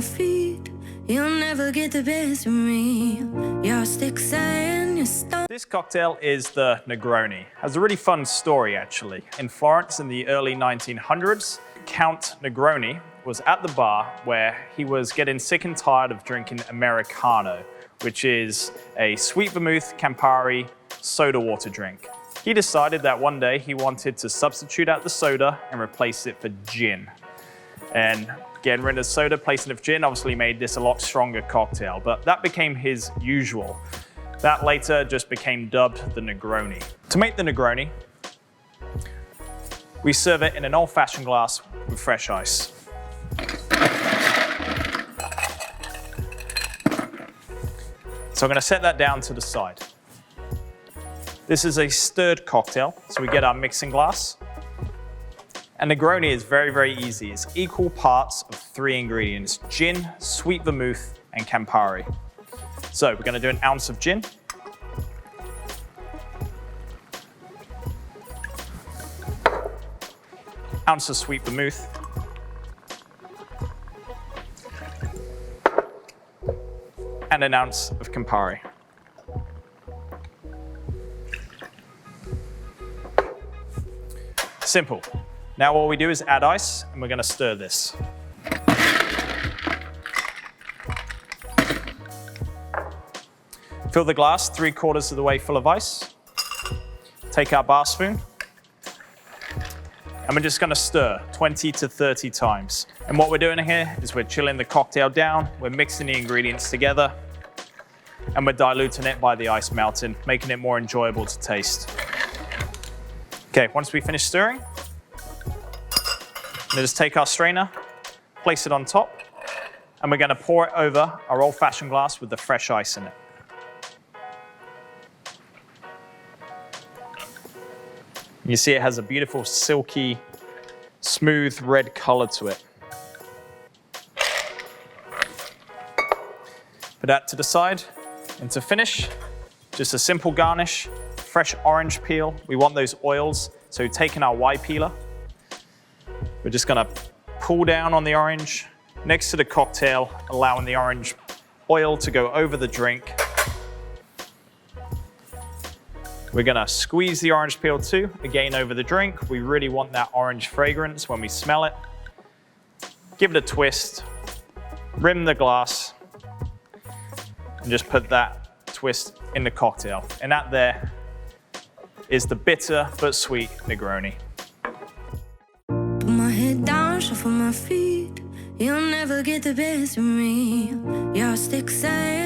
my feet. You'll never get the best of me. Your sticks and your stones. This cocktail is the Negroni. It has a really fun story, actually. In Florence in the early 1900s, Count Negroni was at the bar where he was getting sick and tired of drinking Americano, which is a sweet vermouth Campari soda water drink. He decided that one day he wanted to substitute out the soda and replace it for gin. And getting rid of soda, placing it for gin, obviously made this a lot stronger cocktail, but that became his usual. That later just became dubbed the Negroni. To make the Negroni, we serve it in an old-fashioned glass with fresh ice. So I'm going to set that down to the side. This is a stirred cocktail, so we get our mixing glass. And Negroni is very, very easy. It's equal parts of 3 ingredients: gin, sweet vermouth, and Campari. So we're going to do an ounce of gin. Ounce of sweet vermouth. And an ounce of Campari. Simple. Now all we do is add ice, and we're going to stir this. Fill the glass 3/4 of the way full of ice. Take our bar spoon, and we're just going to stir 20 to 30 times. And what we're doing here is we're chilling the cocktail down, we're mixing the ingredients together, and we're diluting it by the ice melting, making it more enjoyable to taste. Okay, once we finish stirring, we'll just take our strainer, place it on top, and we're going to pour it over our old-fashioned glass with the fresh ice in it. You see it has a beautiful, silky, smooth red color to it. Put that to the side. And to finish, just a simple garnish, fresh orange peel. We want those oils, so taking our Y peeler, we're just gonna pull down on the orange next to the cocktail, allowing the orange oil to go over the drink. We're gonna squeeze the orange peel too, again over the drink. We really want that orange fragrance when we smell it. Give it a twist, rim the glass, and just put that twist in the cocktail. And that there is the bitter but sweet Negroni. Put my head down, shuffle my feet. You'll never get the best of me. Your sticks and